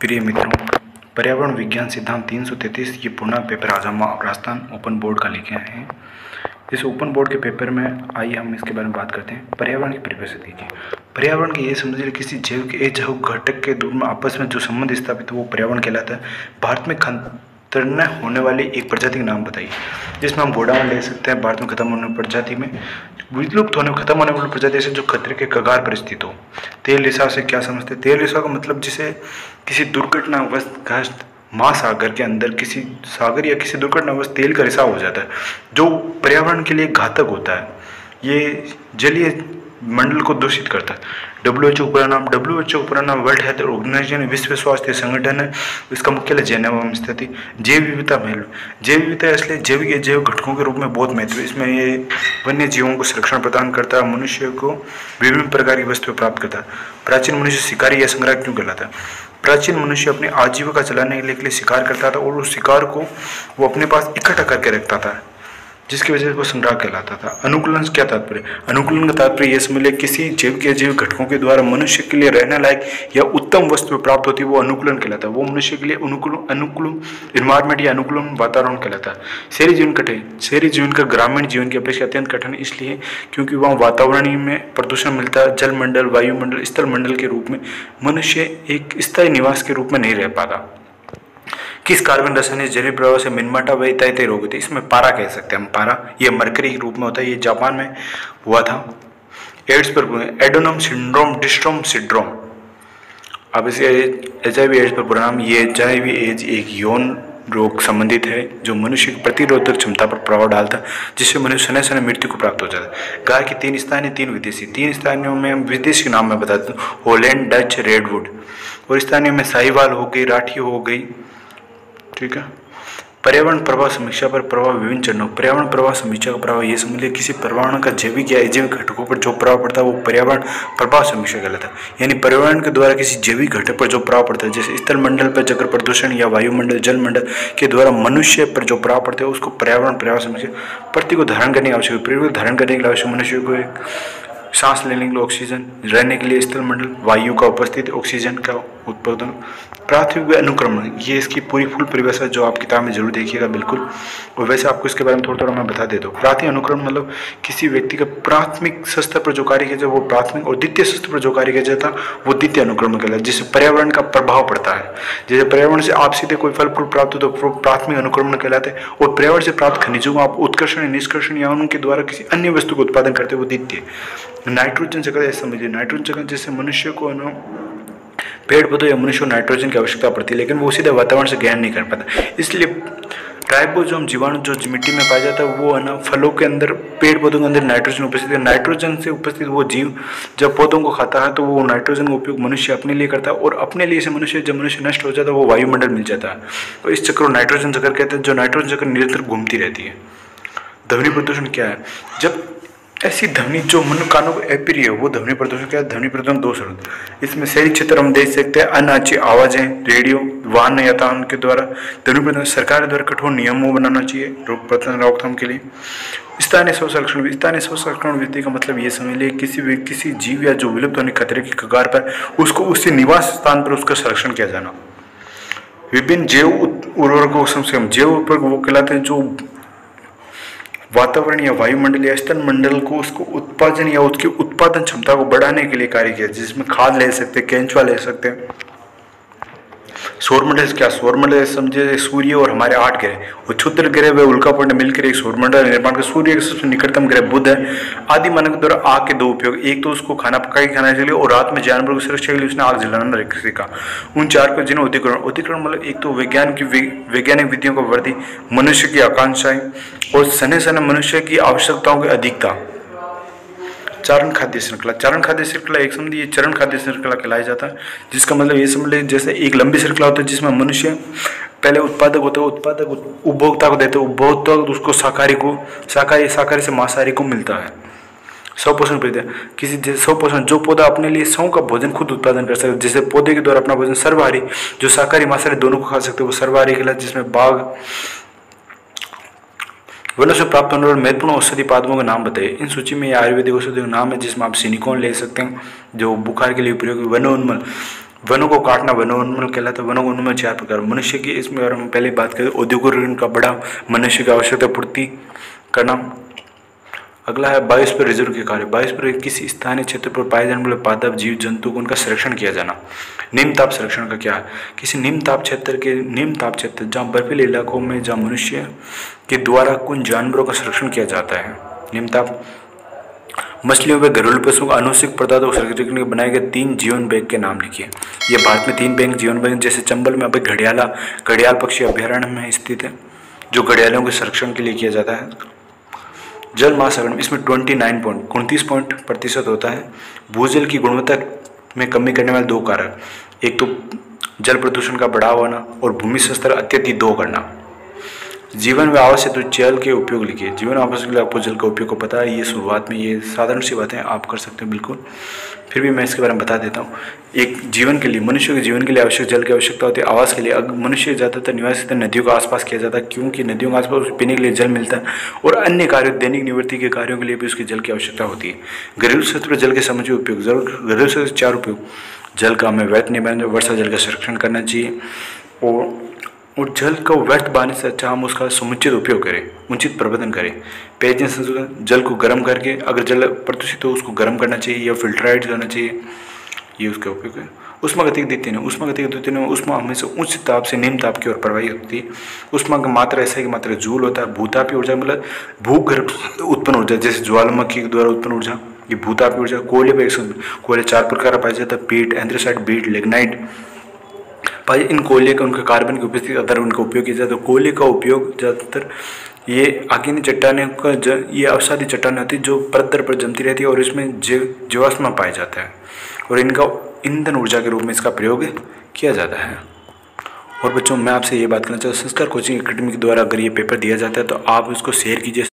प्रिय मित्रों, पर्यावरण विज्ञान सिद्धांत 333 ये पूर्ण पेपर आज हम राजस्थान ओपन बोर्ड का लेके आए हैं। इस ओपन बोर्ड के पेपर में आइए हम इसके बारे में बात करते हैं। पर्यावरण की परिभाषा दीजिए। पर्यावरण की ये समझिए किसी जैव के अजैव घटक के दूर में आपस में जो संबंध स्थापित है वो पर्यावरण कहलाता है। भारत में खतरन होने वाली एक प्रजाति का नाम बताइए, जिसमें हम घोड़ा ले सकते हैं। भारत में खत्म होने वाली प्रजाति में विलुप्त होने खत्म होने वाली प्रजाति से जो खतरे के कगार पर स्थित हो। तेल रिसाव से क्या समझते हैं? तेल रिसाव का मतलब जिसे किसी दुर्घटनावश महासागर के अंदर किसी सागर या किसी दुर्घटनावश तेल का रिसाव हो जाता है, जो पर्यावरण के लिए घातक होता है। ये जलीय मंडल को दूषित करता है। WHO पूरा नाम वर्ल्ड हेल्थ ऑर्गेनाइजेशन विश्व स्वास्थ्य संगठन है। इसका मुख्यालय जेनेवा में स्थित है। जैव विविधता महल, जैव विविधता इसलिए जैविक अजैव घटकों के रूप में बहुत महत्व है। इसमें ये वन्य जीवों को संरक्षण प्रदान करता है, मनुष्य को विभिन्न प्रकार की वस्तुएं प्राप्त करता है। प्राचीन मनुष्य शिकारी या संग्राहक क्यों कहलाता है? प्राचीन मनुष्य अपनी आजीविका चलाने के लिए शिकार करता था और उस शिकार को वो अपने पास इकट्ठा करके रखता था, जिसकी वजह से वो संग्रह कहलाता था। अनुकूलन से क्या तात्पर्य? अनुकूलन का तात्पर्य यह समझ ले किसी जैव के अजैव घटकों के द्वारा मनुष्य के लिए रहने लायक या उत्तम वस्तु प्राप्त होती है, वो अनुकूलन कहलाता है। वो मनुष्य के लिए अनुकूल इन्वायरमेंट या अनुकूल वातावरण कहलाता है। शहरी जीवन कठिन, शहरी जीवन का ग्रामीण जीवन की अपेक्षा अत्यंत कठिन इसलिए क्योंकि वहाँ वातावरण में प्रदूषण मिलता है। जलमंडल, वायुमंडल, स्थल मंडल के रूप में मनुष्य एक स्थायी निवास के रूप में नहीं रह पाता। किस कार्बन रासायनिक जलीय प्रभाव से मिनमाटा व इत्यादि रोग होते हैं? इसमें पारा कह सकते हैं हम। पारा ये मरकरी के रूप में होता है। ये जापान में हुआ था। एड्स पर एडोनम सिंड्रोम, डिस्ट्रोम सिंड्रोम। अब इसे HIV एड्स पर परिणाम, ये HIV एड्स एक यौन रोग संबंधित है जो मनुष्य की प्रतिरोधक क्षमता पर प्रभाव डालता है, जिससे मनुष्य सने सने मृत्यु को प्राप्त हो जाता है। गाय की 3 स्थानीय 3 विदेशी। 3 स्थानियों में हम विदेशी नाम मैं बताता हूँ। Holland, Dutch, redwood. और स्थानीय में साहिवाल हो गई, राठी हो गई। ठीक है। पर्यावरण प्रभाव समीक्षा पर प्रभाव विभिन्न चरणों। पर्यावरण प्रभाव समीक्षा का प्रभाव ये समझ ले किसी पर्यावरण का जैविक या अजैविक घटकों पर जो प्रभाव पड़ता है वो पर्यावरण प्रभाव समीक्षा कहलाता है। यानी पर्यावरण के द्वारा किसी जैविक घटक पर जो प्रभाव पड़ता है, जैसे स्थल मंडल पर जल प्रदूषण या वायुमंडल, जल मंडल के द्वारा मनुष्य पर जो प्रभाव पड़ता है उसको पर्यावरण प्रभाव समीक्षा। पृथ्वी को धारण करने की आवश्यक है। पृथ्वी को धारण करने के लिए आवश्यक मनुष्य को एक सांस लेने के लिए ऑक्सीजन, रहने के लिए स्थल मंडल, वायु का उपस्थित, ऑक्सीजन का उत्पादन। प्राथमिक अनुक्रमण, ये इसकी पूरी फुल परिभाषा जो आप किताब में जरूर देखिएगा बिल्कुल। और वैसे आपको इसके बारे में थोड़ा थोड़ा मैं बता देता हूँ। प्राथमिक अनुक्रमण मतलब किसी व्यक्ति का प्राथमिक स्तर पर जो कार्य किया जाता है वो प्राथमिक, और द्वितीय स्तर पर जो कार्य किया जाता है वो द्वितीय अनुक्रमण कहलाता है, जिससे पर्यावरण का प्रभाव पड़ता है। जैसे पर्यावरण से आप सीधे कोई फल फ्रूट प्राप्त हो तो प्राथमिक अनुक्रमण कहलाते हैं, और पर्यावरण से प्राप्त खनिजों को आप उत्कर्षण, निष्कर्षण या उनके द्वारा किसी अन्य वस्तु को उत्पादन करते हैं वो द्वितीय। नाइट्रोजन जगह समझिए, नाइट्रोजन जगह जैसे मनुष्य को ना पेड़ पौधों या मनुष्य को नाइट्रोजन की आवश्यकता पड़ती है, लेकिन वो सीधे वातावरण से ग्रहण नहीं कर पाता। इसलिए राइबोसोम जीवाणु जो मिट्टी में पाया जाता है वो है ना फलों के अंदर, पेड़ पौधों के अंदर नाइट्रोजन उपस्थित है। नाइट्रोजन से उपस्थित वो जीव जब पौधों को खाता है तो वो नाइट्रोजन का उपयोग मनुष्य अपने लिए करता है, और अपने लिए से मनुष्य जब मनुष्य नष्ट हो जाता है वो वायुमंडल मिल जाता है। तो इस चक्र को नाइट्रोजन चक्र कहते हैं, जो नाइट्रोजन चक्र निरंतर घूमती रहती है। ध्वनि प्रदूषण क्या है? जब ऐसी ध्वनि जो मन कानों को अप्रिय है वो ध्वनि प्रदूषण क्या है? ध्वनि प्रदूषण 2 स्वरूप। इसमें शहरी क्षेत्र हम देख सकते हैं अनाची आवाजें, रेडियो, वाहन यातायात के द्वारा ध्वनि प्रदूषण। सरकार द्वारा कठोर नियमों बनाना चाहिए रोकथाम के लिए। स्थानीय स्व संरक्षण, स्थानीय स्व संरक्षण विधि का मतलब ये समझ लिए किसी जीव या जो विलुप्त होने खतरे की कगार पर उसको उसके निवास स्थान पर उसका संरक्षण किया जाना। विभिन्न जैव उर्वरकों जैव उर्वरक वो कहलाते हैं जो वातावरण या वायुमंडल या स्थल मंडल को उसको उत्पादन या उसकी उत्पादन क्षमता को बढ़ाने के लिए कार्य किया, जिसमें खाद ले सकते हैं, केंचुआ ले सकते हैं। सौरमंडल क्या? सौरमंडल समझे सूर्य और हमारे 8 ग्रह और क्षुद्र ग्रह व उल्कापिंड मिलकर एक सौरमंडल निर्माण कर। सूर्य के सबसे निकटतम ग्रह बुध है। आदि मानव के द्वारा आग के 2 उपयोग, एक तो उसको खाना पका के खाना चाहिए और रात में जानवरों की सुरक्षा के लिए उसने आग जलाना सीखा। उन 4 को जिन्हें उद्दीकरण मतलब एक तो वैज्ञानिक विधियों का वृद्धि, मनुष्य की आकांक्षाएं और सने सने मनुष्य की आवश्यकताओं की अधिकता। चारण खाद्य श्रृंखला, चारण खाद्य श्रृंखला एक समझिए चरण खाद्य श्रृंखला कहलाया जाता है, जिसका मतलब ये समझ ले जैसे एक लंबी श्रृंखला होता है जिसमें मनुष्य पहले उत्पादक होता है, उत्पादक उपभोक्ता को देते हैं, उपभोक्ता उसको शाकाहारी से मांसाहारी को मिलता है। स्वपोषण प्रक्रिया किसी जैसे स्वपोषण जो पौधा अपने लिए सौ का भोजन खुद उत्पादन कर सकते, जैसे पौधे के द्वारा अपना भोजन। सर्वहारी जो शाकाहारी मांसाहारी दोनों को खा सकते हैं वो सर्वहारी कहलाता है, जिसमें बाघ। वनों से प्राप्त होने वाले महत्वपूर्ण औषधि पादपों के नाम बताइए। इन सूची में आयुर्वेदिक औषधियों का नाम है जिसमें आप सिनिकोन ले सकते हैं जो बुखार के लिए उपयोगी। वनोन्मूलन वनों को काटना वनोन्मूलन कहलाता है। वनों को उन्मूलन 4 प्रकार। मनुष्य की, इसमें अगर हम पहले बात करें औद्योगिकरण का बढ़ा, मनुष्य की आवश्यकता पूर्ति करना। अगला है बायोस्फीयर रिजर्व के कार्य। बायोस्फीयर किसी स्थानीय क्षेत्र पर पाए जाने वाले पादप जीव जंतु को उनका संरक्षण किया जाना। निम्न ताप संरक्षण का क्या है? किसी निम्न ताप क्षेत्र जहाँ बर्फीले इलाकों में जहाँ मनुष्य के द्वारा कुछ जानवरों का संरक्षण किया जाता है। निम्न ताप मछलियों व घरेलू पशुओं आनुवंशिक पदार्थों को संरक्षित करने के लिए बनाए गए 3 जीवन बैंक के नाम लिखिए। ये भारत में 3 बैंक जीवन बैंक, जैसे चंबल में अभी घड़ियाल पक्षी अभ्यारण्य में स्थित है, जो घड़ियालों के संरक्षण के लिए किया जाता है। जल महासागर में इसमें 29% होता है। भूजल की गुणवत्ता में कमी करने वाले 2 कारक, एक तो जल प्रदूषण का बढ़ावा होना और भूमि स्तर अत्यधिक 2 करना। जीवन में आवश्यक तो जल के उपयोग लिखिए। जीवन आवश्यक के लिए आपको जल का उपयोग को पता है, ये शुरुआत में ये साधारण सी बातें आप कर सकते हो बिल्कुल, फिर भी मैं इसके बारे में बता देता हूँ। एक जीवन के लिए, मनुष्य के जीवन के लिए आवश्यक जल की आवश्यकता होती है। आवास के लिए मनुष्य ज़्यादातर निवास नदियों के आसपास किया जाता है, क्योंकि नदियों के आसपास पीने के लिए जल मिलता है और अन्य कार्यों, दैनिक निवृत्ति के कार्यों के लिए भी उसकी जल की आवश्यकता होती है। घरेलू क्षेत्र पर जल के समुचित उपयोग, घरेलू क्षेत्र 4 उपयोग। जल का हमें व्यर्थ नहीं बहाना, वर्षा जल का संरक्षण करना चाहिए और जल का व्यर्थ बहाने से अच्छा हम उसका समुचित उपयोग करें, उचित प्रबंधन करें। पेयजल संशोधन, जल को गर्म करके, अगर जल प्रदूषित हो उसको गर्म करना चाहिए या फिल्टराइड करना चाहिए, ये उसका उपयोग है। ऊष्मागतिकी में ऊष्मा हमेशा उच्च ताप से निम्न ताप की ओर प्रवाहित होती है। ऊष्मा की मात्रा ऐसा की मात्रा जूल होता है। भूतापीय ऊर्जा मतलब भूगर्भ उत्पन्न ऊर्जा, जैसे ज्वालामुखी के द्वारा उत्पन्न ऊर्जा, ये भूतापीय ऊर्जा। कोयले पर कोयले 4 प्रकार पाए जाता है, पीट, एंथ्रेसाइट, बीट, लिग्नाइट। भाई इन कोयले का, उनका कार्बन की उपस्थिति अगर उनका उपयोग किया जाए तो कोयले का उपयोग ज़्यादातर ये आकिनी चट्टानें का ये अवसादी चट्टानें होती है जो परत दर पर जमती रहती है और इसमें जीवाश्म पाया जाता है और इनका ईंधन ऊर्जा के रूप में इसका प्रयोग किया जाता है। और बच्चों मैं आपसे ये बात करना चाहता हूँ, संस्कार कोचिंग एकेडमी के द्वारा अगर ये पेपर दिया जाता है तो आप उसको शेयर कीजिए।